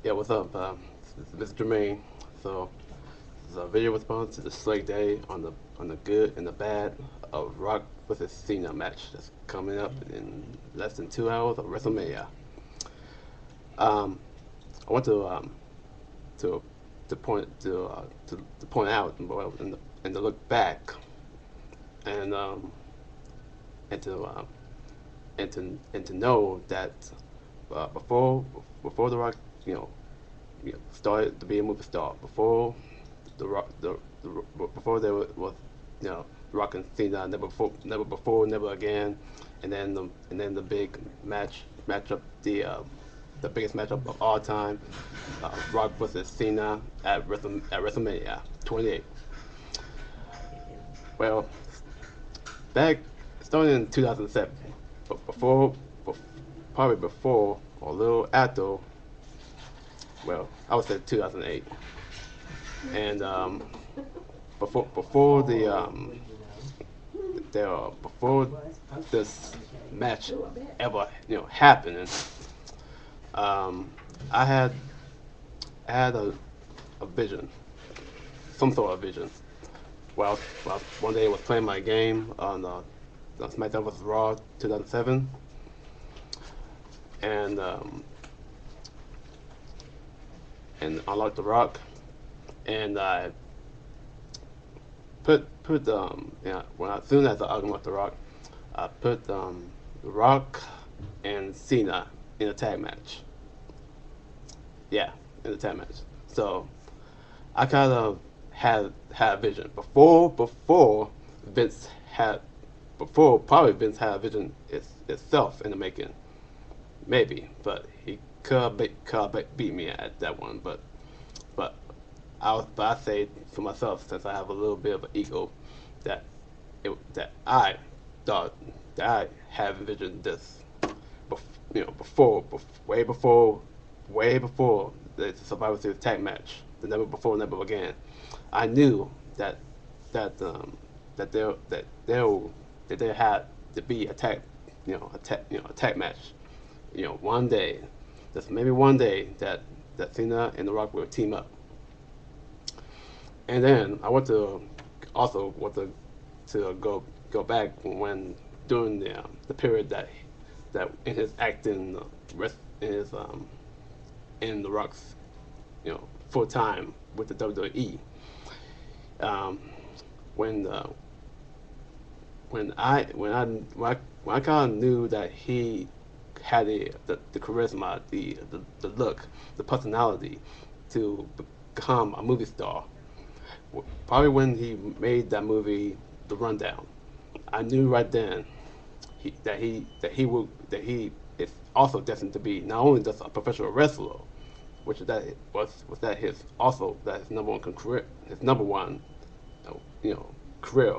Yeah, what's up? This is Jermaine. So, this is a video response to the Slate Day on the good and the bad of Rock versus Cena match that's coming up in less than 2 hours of WrestleMania. Um, I want to to point out and to look back and and to and to know that before the Rock started to be a movie star, the Rock the before there was Rock and Cena, never again, and then the big matchup, the biggest matchup of all time, Rock versus Cena at WrestleMania 28. Well, back starting in 2007, but probably before or a little after, well, I would say 2008, and before before this match ever happened, um, I had a vision, some sort of vision. Well, one day I was playing my game on SmackDown vs. Raw 2007, and unlocked the Rock, and I put as soon as I unlocked the Rock, I put the Rock and Cena in a tag match. Yeah, in a tag match. So I kind of had a vision Vince had before probably Vince had a vision itself in the making, maybe, but he could beat me at that one. But I say for myself, since I have a little bit of an ego, that that I thought that I had envisioned this, way before the Survivor Series tag match, the never before, never again. I knew that that there had to be a tag, a tag match, one day, just maybe one day that Cena and The Rock will team up. And then I want to go back when during the period that in his acting rest in his in The Rock's full time with the WWE, um, when when I kind of knew that he had the charisma, the look, the personality to become a movie star. Probably when he made that movie, The Rundown, I knew right then that he is also destined to be not only just a professional wrestler, which was that his also that his number one career, his number one you know career,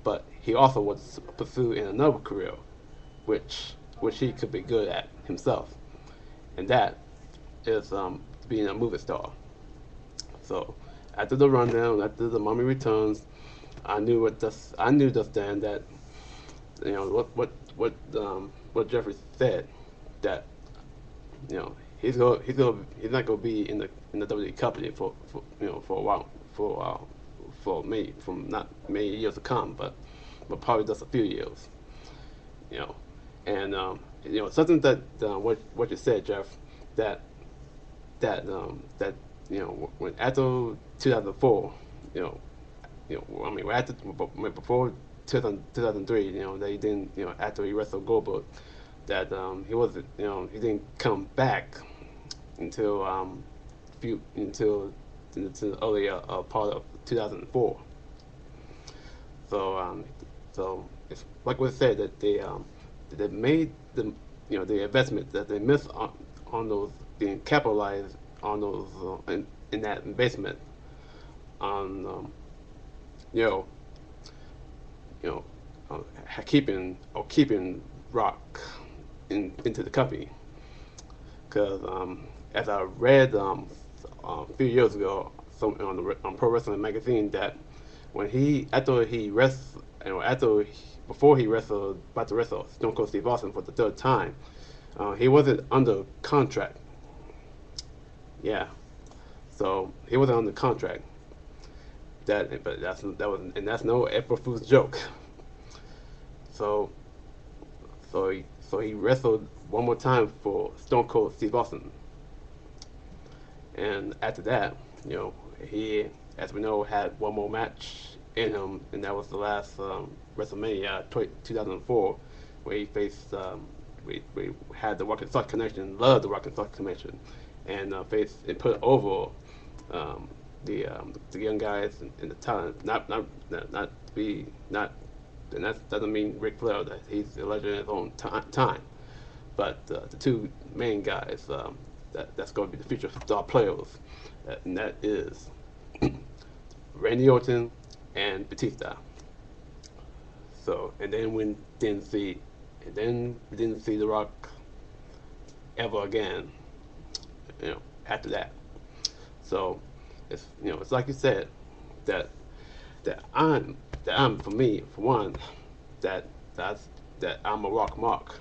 but he also was to pursue in another career, which he could be good at himself, and that is being a movie star. So after the rundown, after the Mummy Returns, I knew just then that what Jeffrey said, that he's not gonna be in the WWE company for a while, for me from not many years to come, but probably just a few years, you know and something that what you said, Jeff, that that when after 2004, you know I mean after before 2003, they didn't, after he wrestled Goldberg, that he wasn't, he didn't come back until few until the earlier part of 2004. So it's like we said, that they made the investment that they missed on those, being capitalized on those in that investment on you know you know keeping Rock into the company, because as I read a few years ago, on Pro Wrestling Magazine, that when he after he rest after before he wrestled about to wrestle Stone Cold Steve Austin for the third time, he wasn't under contract Yeah. So he wasn't on the contract. But that's no April Fool's joke. So so he wrestled one more time for Stone Cold Steve Austin, and after that, he, as we know, had one more match in him, and that was the last WrestleMania 2004, where he faced. We had the Rock and Sock connection, loved the Rock and Sock connection, and faced and put over the young guys in the talent. Not to be not, and that doesn't mean Ric Flair that he's a legend in his own time, but the two main guys that's going to be the future star players, and that is Randy Orton and Batista. So and then we didn't see The Rock ever again. After that. So it's like you said that that I'm for me for one that I'm a Rock mark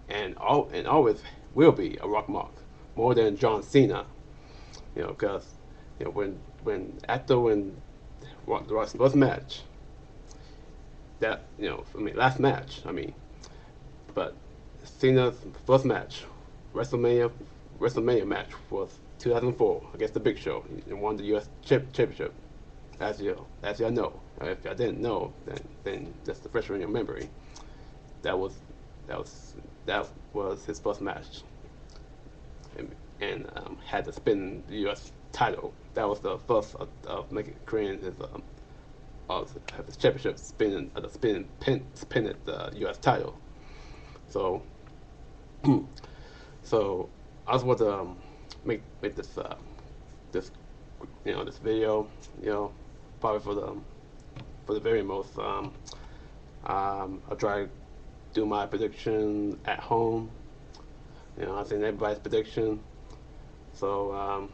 and always will be a Rock mark more than John Cena. Because when the Rock's first match last match but Cena's first match WrestleMania match was 2004 against the Big Show and won the U.S. Championship. As you know, if I didn't know, then just the fresh in your memory. That was that was his first match, and had to spin the U.S. title. That was the first of making Korean his championship spinning the U.S. title. So so I was want to make this this video probably for the very most I'll try to do my prediction at home. I've seen everybody's prediction. So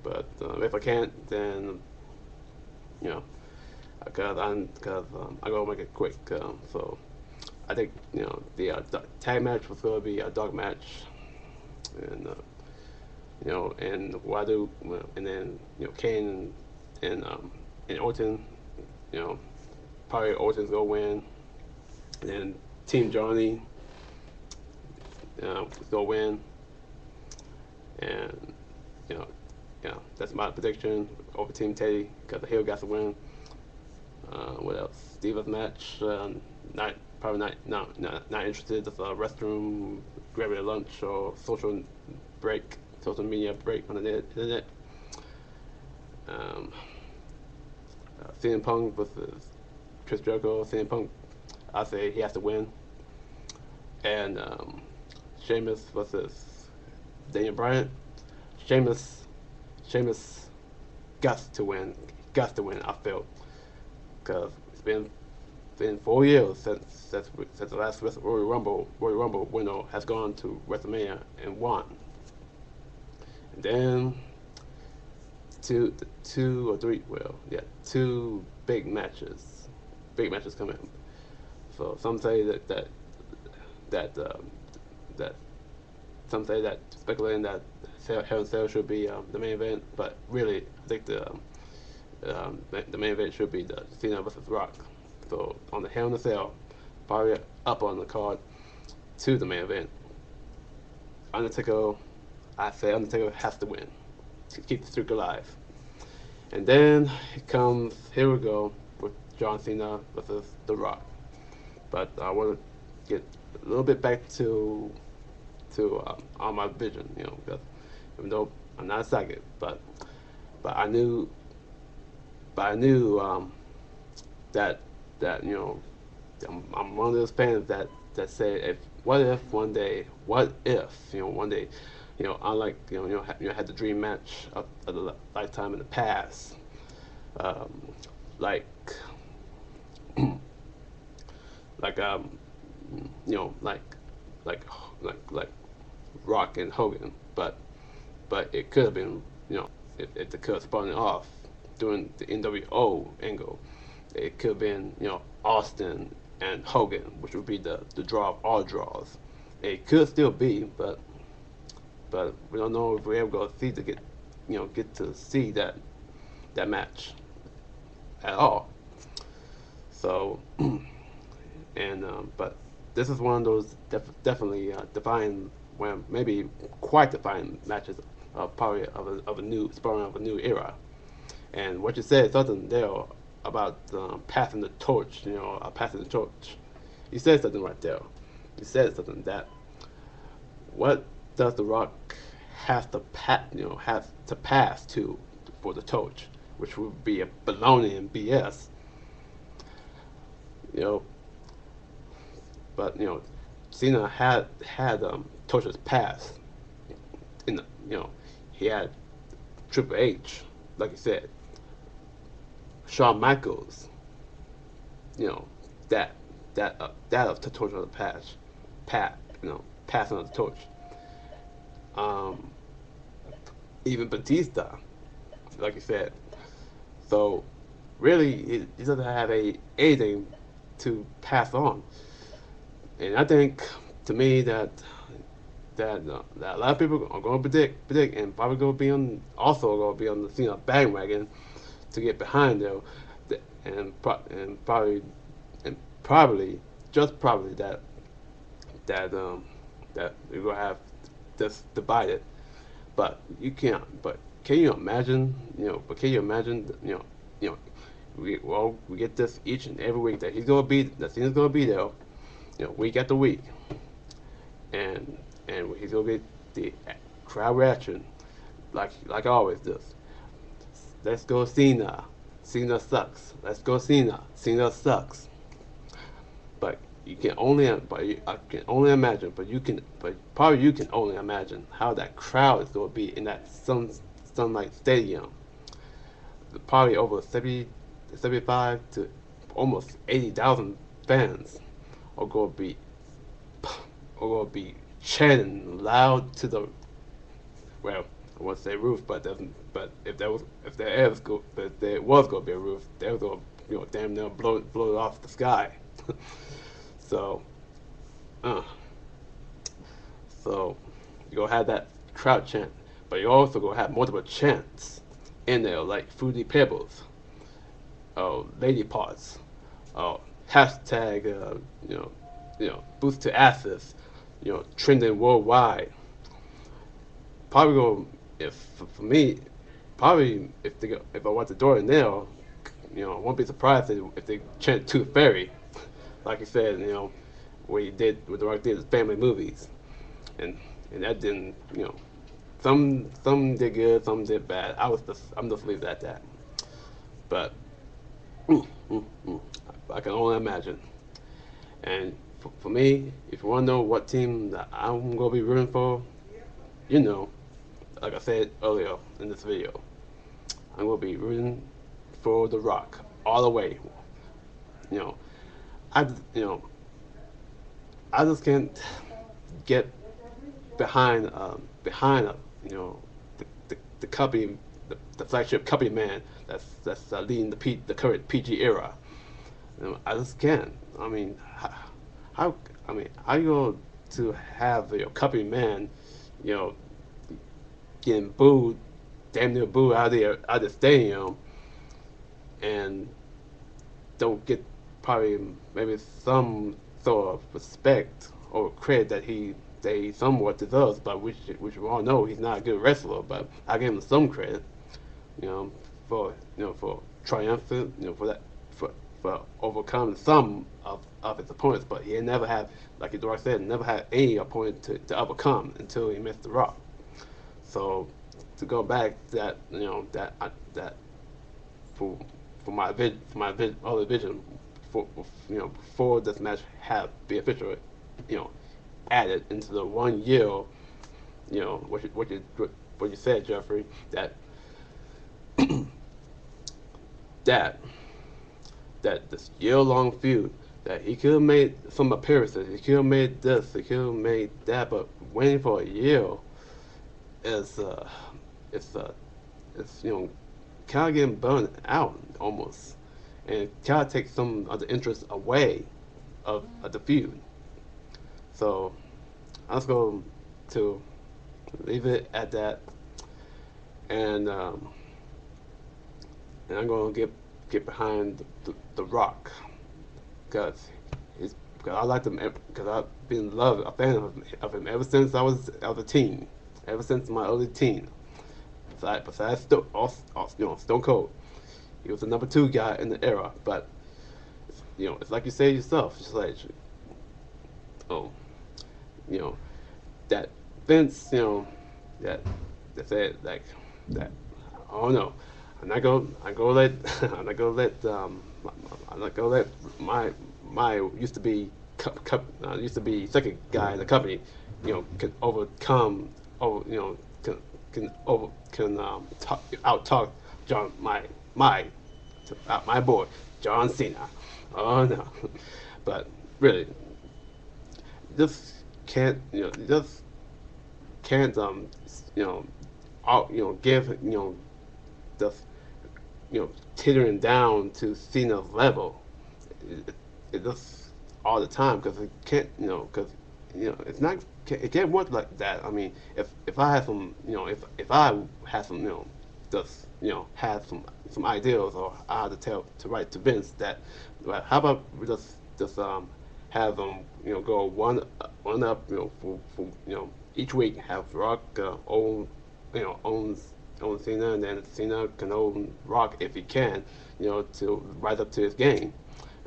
but if I can't, then because I'm gonna make it quick. So I think the tag match was gonna be a dog match, and and what I do, and then Kane and Orton, probably Orton's gonna win, and then Team Johnny is gonna win, and that's my prediction over Team Teddy because the heel got to win. What else? Divas match, not interested. Just a restroom, grabbing a lunch or social media break on the internet. CM Punk versus Chris Jericho. CM Punk, I say he has to win. And Sheamus versus Daniel Bryan. Sheamus got to win. I felt because it's been 4 years since the last Royal Rumble winner has gone to WrestleMania and won. And then two big matches coming. So some say that some say that speculating that Hell in Cell should be the main event, but really I think the main event should be the Cena versus Rock. So on the Hell in a Cell, probably up on the card to the main event. Undertaker, I say Undertaker has to win to keep the streak alive. And then here we go with John Cena versus The Rock. But I want to get a little bit back to on my vision, because even though I'm not a psychic, but I knew that I'm one of those fans that say what if one day, unlike had the dream match of the lifetime in the past, like like like Rock and Hogan, but it could have been if they could have spun it off during the NWO angle, it could have been Austin and Hogan, which would be the draw of all draws. It could still be, but but we don't know if we're ever going to see to get, get to see that match at all. So, and but this is one of those definitely defining, well, maybe quite defining matches of probably of a new spawning of a new era. And what you said something there about passing the torch, passing the torch. You said something right there. You said something that what does the Rock have to have to pass to for the torch, which would be a baloney and BS, you know. But Cena had torches passed in the he had Triple H, like you said, Shawn Michaels, that of the torch of the passing of the torch. Um, Even Batista, like you said. So really, he doesn't have anything to pass on, and I think to me that a lot of people are going to predict, and probably going to be on the bandwagon to get behind them, and probably just probably that we're gonna have this divided. But you can't. But can you imagine? But can you imagine? We get this each and every week that Cena's gonna be there, week after week, and he's gonna get the crowd reaction like always does. Let's go Cena. Cena sucks. Let's go Cena. Cena sucks. But I can only imagine. But probably you can only imagine how that crowd is going to be in that Sunlight Stadium. Probably over 75 to almost 80,000 fans are going to be chanting loud to the, well, I won't say roof, but if there was going to be a roof, they was going to damn near blow it off the sky. So, so you're gonna have that crowd chant, but you're also gonna have multiple chants in there, like Fruity Pebbles, Lady Parts, hashtag, boost to access, trending worldwide. Probably going if for me, probably if I want the door in there, I won't be surprised if they chant Tooth Fairy, like you said, what The Rock did is family movies, and that didn't, some did good, some did bad. I'm just leave it at that. But I can only imagine. And for me, if you want to know what team that I'm gonna be rooting for, like I said earlier in this video, I'm gonna be rooting for The Rock all the way. I I just can't get behind the company, the flagship company man that's leading the current PG era. I just can't. I mean, how you going to have your company man, getting booed, damn near booed out of the stadium, and don't get probably maybe some sort of respect or credit that he somewhat deserves, but which we all know he's not a good wrestler. But I give him some credit, for triumphant, for overcoming some of his opponents. But he never had, like the Rock said, never had any opponent to overcome until he missed the Rock. So to go back to that, that for my other vision, before this match had been officially, added into the 1 year, what you said, Jeffrey, that that this year-long feud, that he could have made some appearances, he could have made this, he could have made that, but waiting for a year is it's kind of getting burned out almost, and kind of takes some of the interest away of the feud. So let's go to Leave it at that, and and I'm gonna get behind the Rock, because because I like him, because I've been a fan of him ever since I was a teen, ever since my early teen. Besides Stone Cold, he was the number two guy in the era. But it's like you say yourself, just like, oh, you know that Vince, that said like that. I don't know. I'm gonna let I'm not gonna let I'm not gonna let my used to be second guy in the company, can overcome, over can out talk John my boy John Cena. Oh no, but really, just can't just can't give just teetering down to Cena's level. It just all the time, because it can't, because it's not, it can't work like that. I mean, if I had some, if I had some, just had some ideas, or I had to write to Vince that, well, how about we just have them, go one up, for each week, have Rock own Cena, and then Cena can own Rock if he can, to rise up to his game.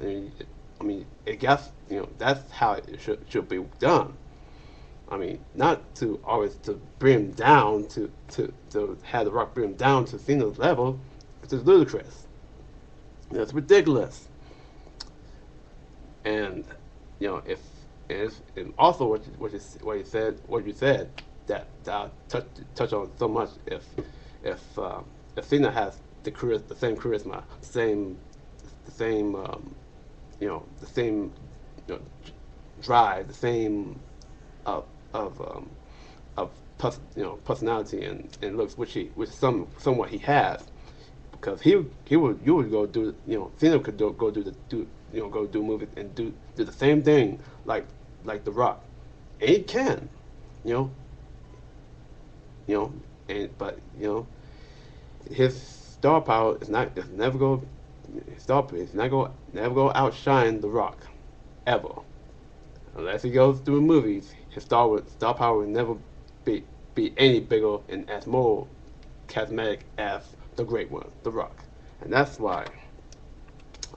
I mean, I guess that's how it should be done. I mean, not to always to bring him down to have the Rock bring him down to Cena's level. It's just ludicrous. It's ridiculous. And and also what you said that I touch on so much, if Cena has the same charisma, the same the same drive, the same of personality and looks, which somewhat he has, because you would go do, Cena could go go do movies and do the same thing like The Rock, and he can, you know you know and but his star power is never go never go outshine The Rock, ever, unless he goes through movies. His star power will never be any bigger and as more charismatic as the great one, The Rock. And that's why,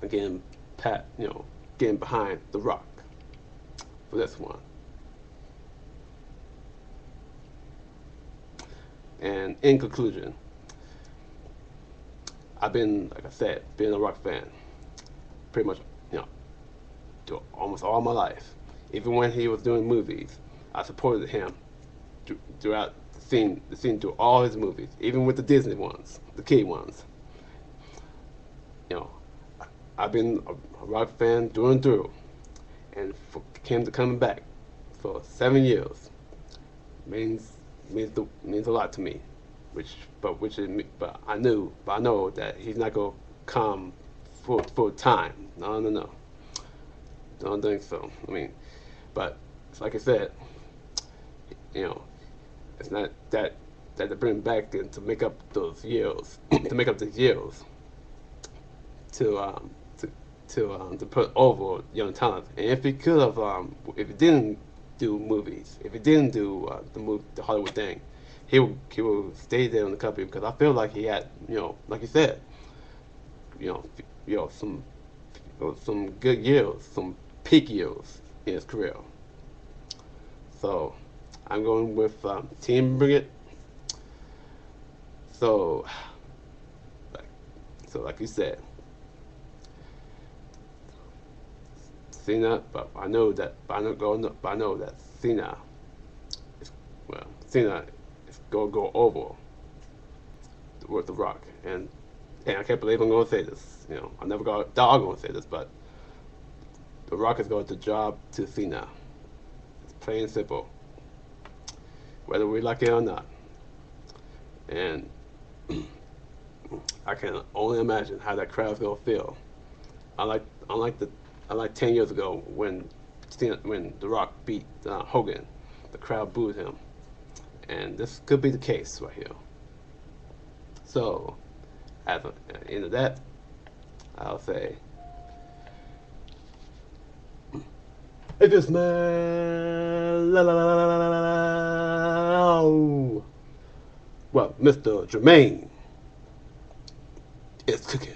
again, getting behind The Rock for this one. And in conclusion, I've been, like I said, been a Rock fan pretty much, to almost all my life. Even when he was doing movies, I supported him throughout the scene through all his movies, even with the Disney ones, the key ones. I've been a Rock fan through and through, and came to coming back for 7 years means a lot to me. But I know that he's not gonna come full time. No. Don't think so. I mean, but it's like I said, it's not that to bring back and to make up those years, to make up the years, to put over young talent. And if he could have, if he didn't do movies, if he didn't do the Hollywood thing, he would stay there in the company, because I feel like he had, like you said, some good years, some peak years in his career. So I'm going with Team Bring It. So like you said, Cena, but I know that Cena is gonna go over with The Rock, and I can't believe I'm gonna say this. I never got dog gonna say this, but The Rock is going to job to Cena. It's plain and simple, whether we like it or not. And I can only imagine how that crowd's gonna feel. Unlike 10 years ago when The Rock beat Hogan, the crowd booed him, and this could be the case right here. So, at the end of that, I'll say, if you smell, la la la la la la la, well, Mr. Jermaine is cooking.